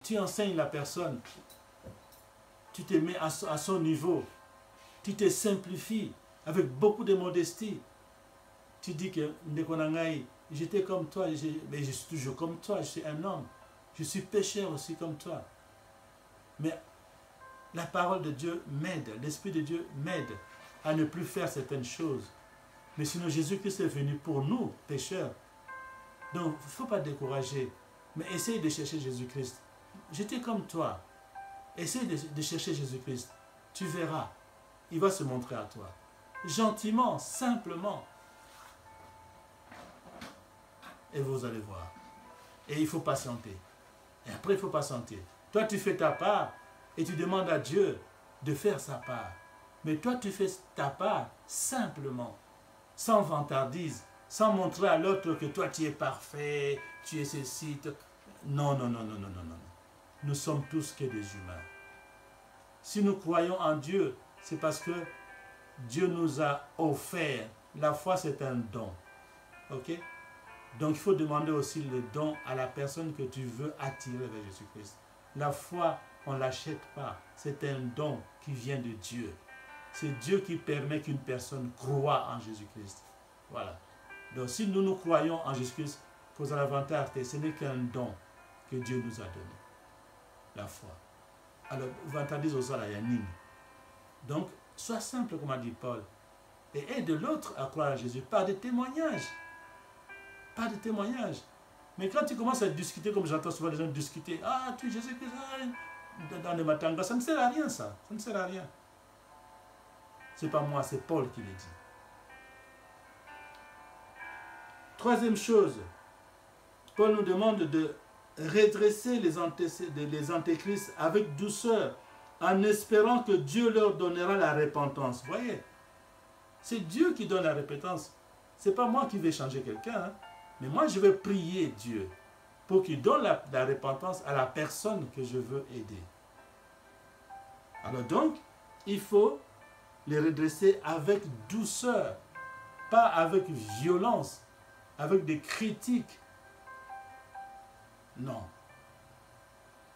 tu enseignes la personne, tu te mets à son niveau, tu te simplifies avec beaucoup de modestie. Tu dis que Ndekonangai, j'étais comme toi, mais je suis toujours comme toi, je suis un homme. Je suis pécheur aussi comme toi. Mais la parole de Dieu m'aide, l'Esprit de Dieu m'aide à ne plus faire certaines choses. Mais sinon, Jésus-Christ est venu pour nous, pécheurs. Donc, il ne faut pas décourager, mais essaye de chercher Jésus-Christ. J'étais comme toi. Essaye de chercher Jésus-Christ. Tu verras, il va se montrer à toi. Gentiment, simplement. Et vous allez voir. Et il faut patienter. Et après, il faut patienter. Toi, tu fais ta part et tu demandes à Dieu de faire sa part. Mais toi, tu fais ta part simplement, sans vantardise, sans montrer à l'autre que toi, tu es parfait, tu es ceci. Non, non, non, non, non, non, non. Nous sommes tous que des humains. Si nous croyons en Dieu, c'est parce que Dieu nous a offert. La foi, c'est un don. Ok? Donc, il faut demander aussi le don à la personne que tu veux attirer vers Jésus-Christ. La foi, on ne l'achète pas. C'est un don qui vient de Dieu. C'est Dieu qui permet qu'une personne croie en Jésus-Christ. Voilà. Donc, si nous croyons en Jésus-Christ, pour l'avantage, ce n'est qu'un don que Dieu nous a donné. La foi. Alors, vantardise aux la yanine. Donc, sois simple, comme a dit Paul, et aide l'autre à croire à Jésus par des témoignages. Pas de témoignages. Mais quand tu commences à discuter, comme j'entends souvent les gens discuter, ah, tu es Jésus-Christ, dans les matangas, ça ne sert à rien, ça. Ça ne sert à rien. C'est pas moi, c'est Paul qui le dit. Troisième chose, Paul nous demande de redresser les antéchrists avec douceur, en espérant que Dieu leur donnera la repentance. Vous voyez, c'est Dieu qui donne la repentance. Ce n'est pas moi qui vais changer quelqu'un, hein. Mais moi, je vais prier Dieu pour qu'il donne la repentance à la personne que je veux aider. Alors donc, il faut les redresser avec douceur, pas avec violence, avec des critiques. Non.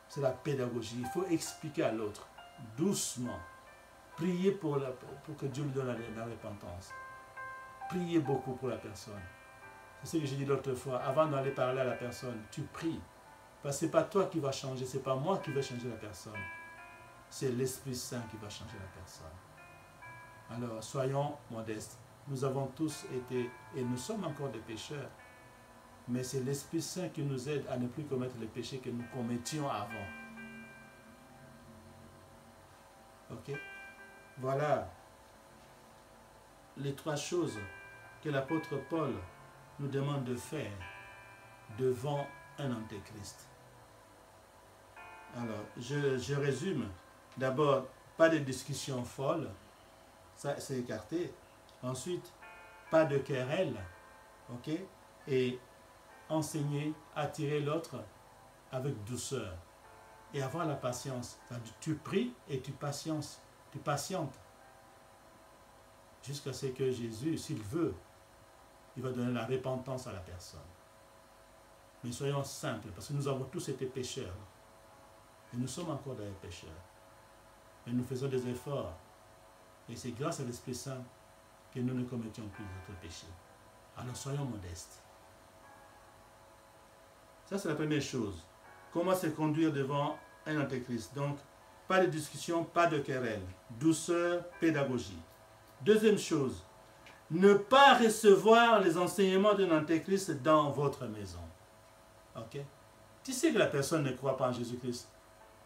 C'est la pédagogie. Il faut expliquer à l'autre, doucement. Prier pour que Dieu lui donne la repentance. Priez beaucoup pour la personne. C'est ce que j'ai dit l'autre fois. Avant d'aller parler à la personne, tu pries. Parce que ce n'est pas toi qui vas changer, ce n'est pas moi qui vais changer la personne. C'est l'Esprit Saint qui va changer la personne. Alors, soyons modestes. Nous avons tous été, et nous sommes encore des pécheurs. Mais c'est l'Esprit Saint qui nous aide à ne plus commettre les péchés que nous commettions avant. Ok? Voilà les trois choses que l'apôtre Paul nous demande de faire devant un antéchrist. Alors, je résume. D'abord, pas de discussion folle, ça c'est écarté. Ensuite, pas de querelle, ok? Et enseigner, attirer l'autre avec douceur. Et avoir la patience. Tu pries et tu patientes. Jusqu'à ce que Jésus, s'il veut, il va donner la repentance à la personne. Mais soyons simples, parce que nous avons tous été pécheurs. Et nous sommes encore des pécheurs. Mais nous faisons des efforts. Et c'est grâce à l'Esprit Saint que nous ne commettions plus d'autres péchés. Alors soyons modestes. Ça, c'est la première chose. Comment se conduire devant un antéchrist? Donc, pas de discussion, pas de querelle. Douceur, pédagogie. Deuxième chose, ne pas recevoir les enseignements d'un antéchrist dans votre maison. Ok? Tu sais que la personne ne croit pas en Jésus-Christ.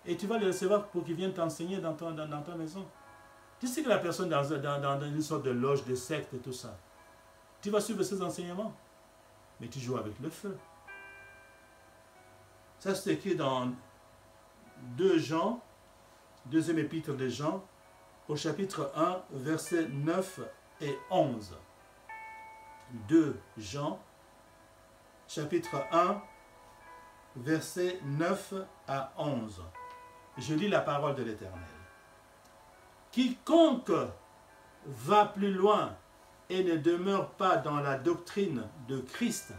Et tu vas le recevoir pour qu'il vienne t'enseigner dans ta maison. Tu sais que la personne est dans une sorte de loge, de secte et tout ça. Tu vas suivre ses enseignements. Mais tu joues avec le feu. Ça, c'est écrit dans 2 Jean, deuxième épître de Jean, au chapitre 1, versets 9 et 11. 2 Jean, chapitre 1, versets 9 à 11. Je lis la parole de l'Éternel. Quiconque va plus loin et ne demeure pas dans la doctrine de Christ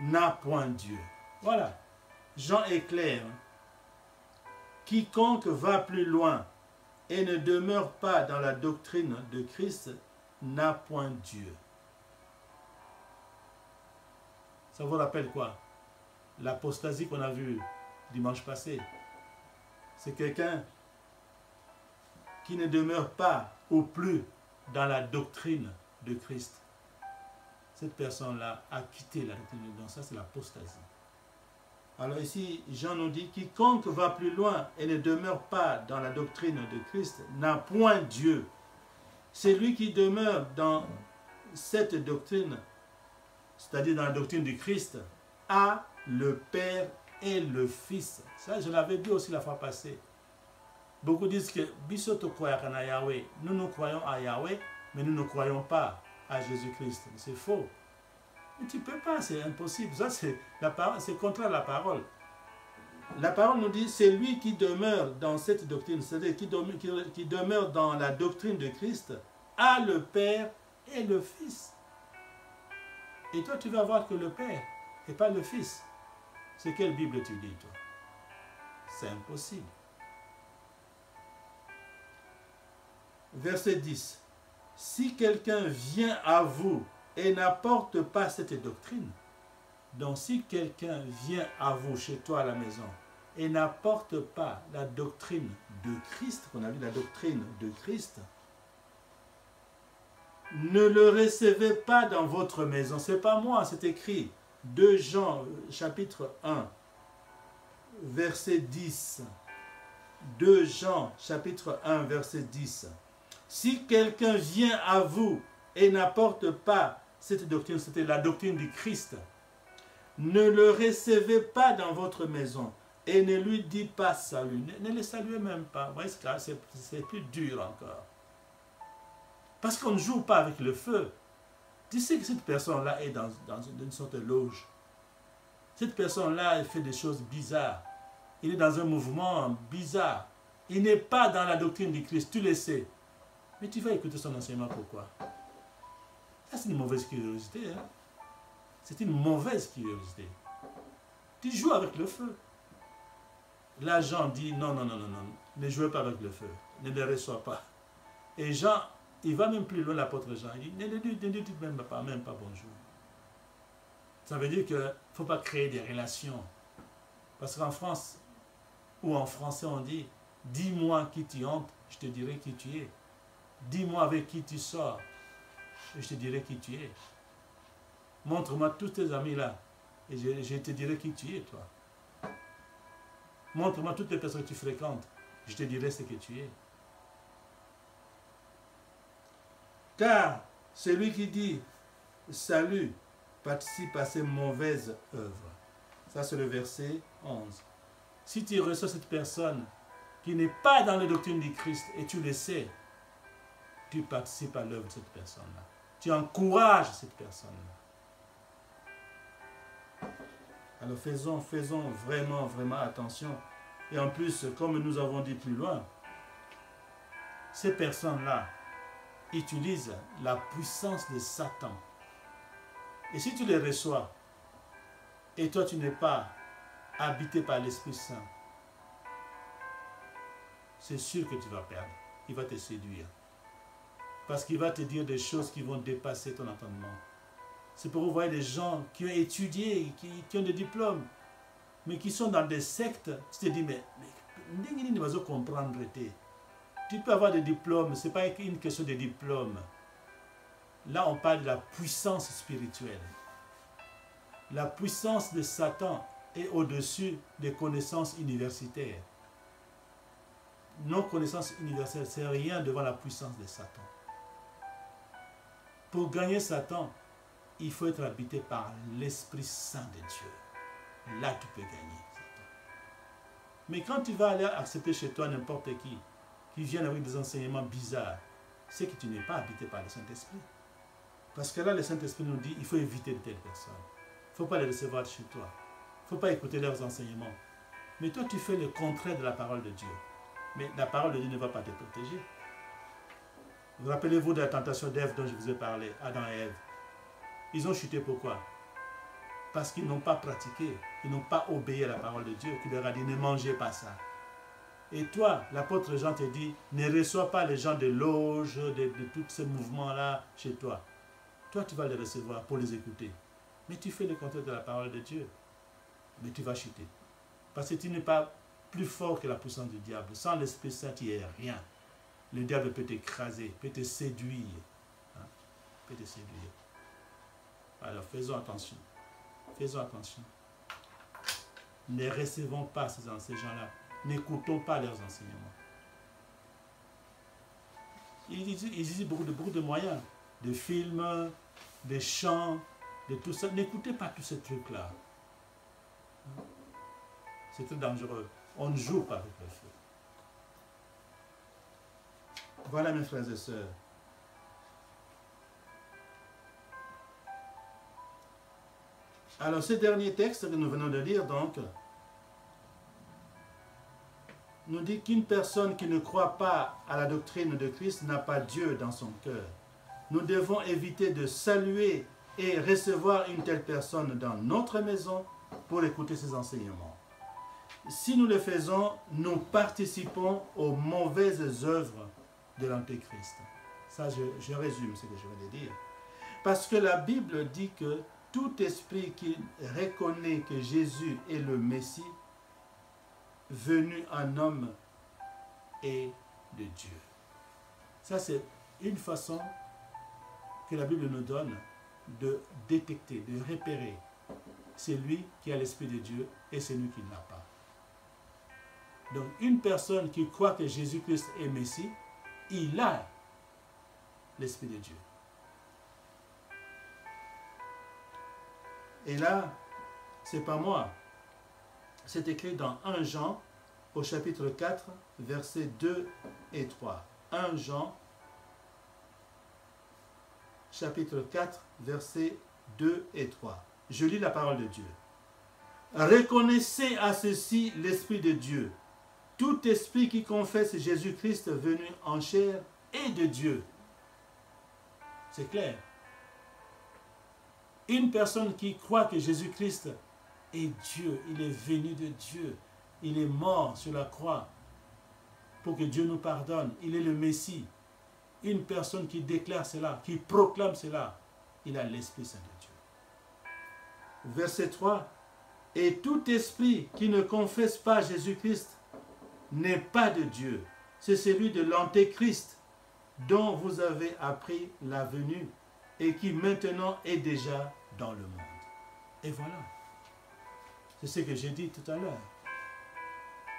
n'a point Dieu. Voilà. Jean est clair. Quiconque va plus loin et ne demeure pas dans la doctrine de Christ n'a point Dieu. Ça vous rappelle quoi? L'apostasie qu'on a vue dimanche passé. C'est quelqu'un qui ne demeure pas ou plus dans la doctrine de Christ. Cette personne-là a quitté la doctrine de Christ. Donc ça, c'est l'apostasie. Alors ici, Jean nous dit, quiconque va plus loin et ne demeure pas dans la doctrine de Christ n'a point Dieu. Celui qui demeure dans cette doctrine, c'est-à-dire dans la doctrine du Christ, a le Père et le Fils. Ça, je l'avais dit aussi la fois passée. Beaucoup disent que nous croyons à Yahweh, mais nous ne croyons pas à Jésus-Christ. C'est faux. Mais tu ne peux pas, c'est impossible. Ça, c'est contraire à la parole. La parole nous dit, c'est lui qui demeure dans cette doctrine, c'est-à-dire qui demeure dans la doctrine de Christ, a le Père et le Fils. Et toi, tu vas voir que le Père et pas le Fils. C'est quelle Bible tu lis, toi? C'est impossible. Verset 10. Si quelqu'un vient à vous et n'apporte pas cette doctrine, donc si quelqu'un vient à vous, chez toi à la maison, et n'apporte pas la doctrine de Christ, qu'on a vu la doctrine de Christ, ne le recevez pas dans votre maison. Ce n'est pas moi, c'est écrit. 2 Jean, chapitre 1, verset 10. 2 Jean, chapitre 1, verset 10. Si quelqu'un vient à vous et n'apporte pas cette doctrine, c'était la doctrine du Christ, ne le recevez pas dans votre maison et ne lui dites pas salut. Ne le saluez même pas. Vous voyez, c'est plus dur encore. Parce qu'on ne joue pas avec le feu. Tu sais que cette personne-là est dans une sorte de loge. Cette personne-là, elle fait des choses bizarres. Il est dans un mouvement bizarre. Il n'est pas dans la doctrine du Christ, tu le sais. Mais tu vas écouter son enseignement, pourquoi? Ça, c'est une mauvaise curiosité. Hein? C'est une mauvaise curiosité. Tu joues avec le feu. Là, Jean dit, non, ne jouez pas avec le feu. Ne le reçois pas. Et Jean, il va même plus loin, l'apôtre Jean. Il dit, ne dites même pas bonjour. Ça veut dire qu'il ne faut pas créer des relations. Parce qu'en France, ou en français, on dit, dis-moi qui tu entres, je te dirai qui tu es. Dis-moi avec qui tu sors, et je te dirai qui tu es. Montre-moi tous tes amis là, et je te dirai qui tu es, toi. Montre-moi toutes les personnes que tu fréquentes, je te dirai ce que tu es. Car celui qui dit salut participe à ses mauvaises œuvres. Ça, c'est le verset 11. Si tu reçois cette personne qui n'est pas dans la doctrine du Christ et tu le sais, tu participes à l'œuvre de cette personne-là. Tu encourages cette personne-là. Alors faisons vraiment attention. Et en plus, comme nous avons dit plus loin, ces personnes-là utilisent la puissance de Satan. Et si tu les reçois, et toi tu n'es pas habité par l'Esprit Saint, c'est sûr que tu vas perdre. Il va te séduire. Parce qu'il va te dire des choses qui vont dépasser ton entendement. C'est pour vous voyez des gens qui ont étudié, qui ont des diplômes, mais qui sont dans des sectes. Tu te dis, mais comprendre. Tu peux avoir des diplômes, ce n'est pas une question de diplôme. Là, on parle de la puissance spirituelle. La puissance de Satan est au-dessus des connaissances universitaires. Nos connaissances universitaires, c'est rien devant la puissance de Satan. Pour gagner Satan, il faut être habité par l'Esprit Saint de Dieu. Là, tu peux gagner Satan. Mais quand tu vas aller accepter chez toi n'importe qui vient avec des enseignements bizarres, c'est que tu n'es pas habité par le Saint-Esprit. Parce que là, le Saint-Esprit nous dit, il faut éviter de telles personnes. Il ne faut pas les recevoir chez toi. Il ne faut pas écouter leurs enseignements. Mais toi, tu fais le contraire de la parole de Dieu. Mais la parole de Dieu ne va pas te protéger. Vous rappelez-vous de la tentation d'Ève dont je vous ai parlé, Adam et Ève. Ils ont chuté pourquoi? Parce qu'ils n'ont pas pratiqué ils n'ont pas obéi à la parole de Dieu, qui leur a dit ne mangez pas ça. Et toi, l'apôtre Jean te dit, ne reçois pas les gens de loge, de tous ces mouvements-là chez toi. Toi, tu vas les recevoir pour les écouter. Mais tu fais le contraire de la parole de Dieu. Mais tu vas chuter. Parce que tu n'es pas plus fort que la puissance du diable. Sans l'Esprit Saint, tu n'es rien. Le diable peut t'écraser, peut te séduire. Hein? Peut te séduire. Alors faisons attention. Faisons attention. Ne recevons pas ces gens-là. N'écoutons pas leurs enseignements. Ils utilisent beaucoup de moyens, de films, de chants, de tout ça. N'écoutez pas tous ces trucs-là. C'est très dangereux. On ne joue pas avec le feu. Voilà mes frères et sœurs. Alors ce dernier texte que nous venons de lire donc, nous dit qu'une personne qui ne croit pas à la doctrine de Christ n'a pas Dieu dans son cœur. Nous devons éviter de saluer et recevoir une telle personne dans notre maison pour écouter ses enseignements. Si nous le faisons, nous participons aux mauvaises œuvres de l'Antéchrist. Ça, je résume ce que je viens de dire. Parce que la Bible dit que tout esprit qui reconnaît que Jésus est le Messie, venu en homme, est de Dieu. Ça, c'est une façon que la Bible nous donne de détecter, de repérer celui qui a l'Esprit de Dieu et celui qui ne l'a pas. Donc, une personne qui croit que Jésus-Christ est Messie, il a l'Esprit de Dieu. Et là, c'est pas moi. C'est écrit dans 1 Jean, au chapitre 4, versets 2 et 3. 1 Jean, chapitre 4, versets 2 et 3. Je lis la parole de Dieu. Reconnaissez à ceci l'Esprit de Dieu. Tout esprit qui confesse Jésus-Christ venu en chair est de Dieu. C'est clair. Une personne qui croit que Jésus-Christ est Dieu, il est venu de Dieu, il est mort sur la croix pour que Dieu nous pardonne, il est le Messie. Une personne qui déclare cela, qui proclame cela, il a l'Esprit Saint de Dieu. Verset 3. Et tout esprit qui ne confesse pas Jésus-Christ n'est pas de Dieu. C'est celui de l'Antéchrist dont vous avez appris la venue et qui maintenant est déjà dans le monde. Et voilà. C'est ce que j'ai dit tout à l'heure.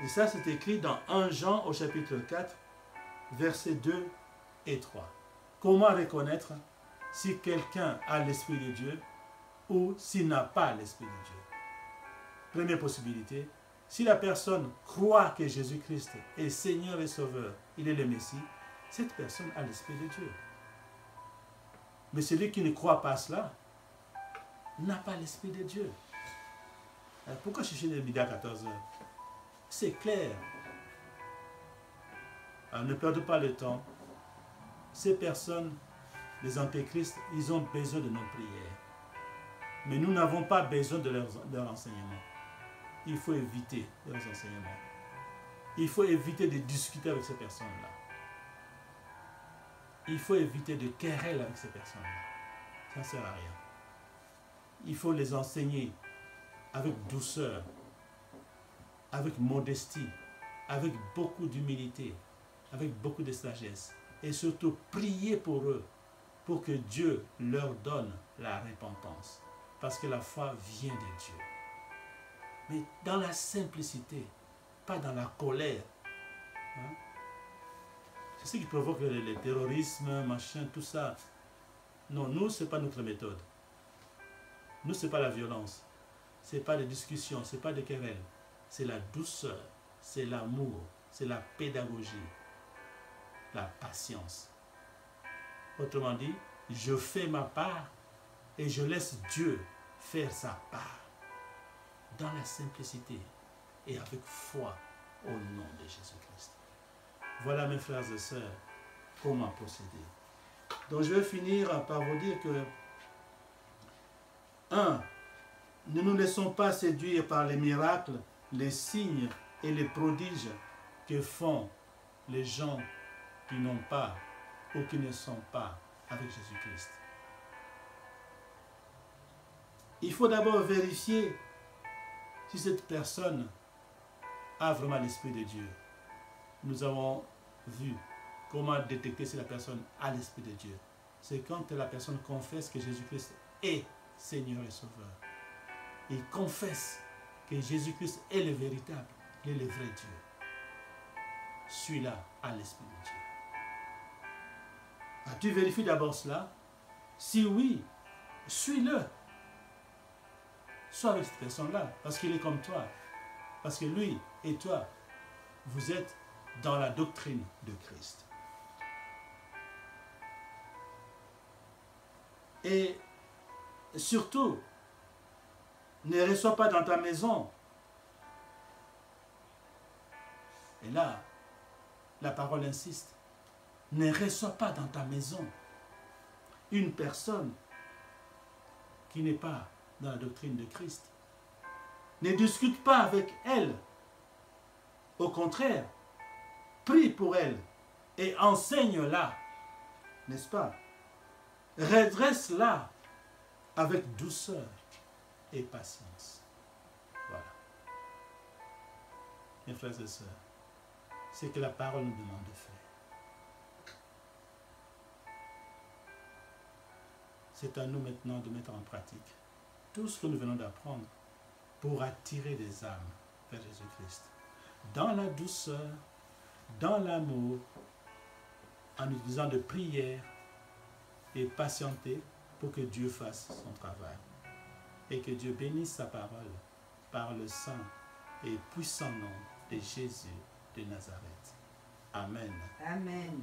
Et ça, c'est écrit dans 1 Jean au chapitre 4, versets 2 et 3. Comment reconnaître si quelqu'un a l'Esprit de Dieu ou s'il n'a pas l'Esprit de Dieu? Première possibilité, si la personne croit que Jésus-Christ est Seigneur et Sauveur, il est le Messie, cette personne a l'Esprit de Dieu. Mais celui qui ne croit pas cela n'a pas l'Esprit de Dieu. Alors pourquoi chercher le midi à 14h? C'est clair. Alors ne perdez pas le temps. Ces personnes, les antéchrists, ils ont besoin de nos prières. Mais nous n'avons pas besoin de leur enseignement. Il faut éviter leurs enseignements. Il faut éviter de discuter avec ces personnes-là. Il faut éviter de querelles avec ces personnes-là. Ça ne sert à rien. Il faut les enseigner avec douceur, avec modestie, avec beaucoup d'humilité, avec beaucoup de sagesse. Et surtout, prier pour eux, pour que Dieu leur donne la repentance. Parce que la foi vient de Dieu. Mais dans la simplicité, pas dans la colère. Hein? C'est ce qui provoque le terrorisme, machin, tout ça. Non, nous, ce n'est pas notre méthode. Nous, ce n'est pas la violence. Ce n'est pas les discussions, ce n'est pas des querelles. C'est la douceur, c'est l'amour, c'est la pédagogie, la patience. Autrement dit, je fais ma part et je laisse Dieu faire sa part. Dans la simplicité et avec foi au nom de Jésus-Christ. Voilà mes frères et sœurs, comment procéder. Donc je vais finir par vous dire que ne nous laissons pas séduire par les miracles, les signes et les prodiges que font les gens qui n'ont pas ou qui ne sont pas avec Jésus-Christ. Il faut d'abord vérifier si cette personne a vraiment l'Esprit de Dieu. Nous avons vu comment détecter si la personne a l'Esprit de Dieu. C'est quand la personne confesse que Jésus-Christ est Seigneur et Sauveur. Il confesse que Jésus-Christ est le véritable, il est le vrai Dieu. Celui-là a l'Esprit de Dieu. Tu vérifies d'abord cela. Si oui, suis-le. Sois avec cette personne-là, parce qu'il est comme toi. Parce que lui et toi, vous êtes dans la doctrine de Christ. Et surtout, ne reçois pas dans ta maison. Et là, la parole insiste. Ne reçois pas dans ta maison une personne qui n'est pas dans la doctrine de Christ. Ne discute pas avec elle. Au contraire, prie pour elle et enseigne-la, n'est-ce pas? Redresse-la avec douceur et patience. Voilà. Mes frères et sœurs, c'est que la parole nous demande de faire. C'est à nous maintenant de mettre en pratique tout ce que nous venons d'apprendre pour attirer des âmes vers Jésus-Christ. Dans la douceur, dans l'amour, en utilisant de prières et patienter pour que Dieu fasse son travail. Et que Dieu bénisse sa parole par le saint et puissant nom de Jésus de Nazareth. Amen. Amen.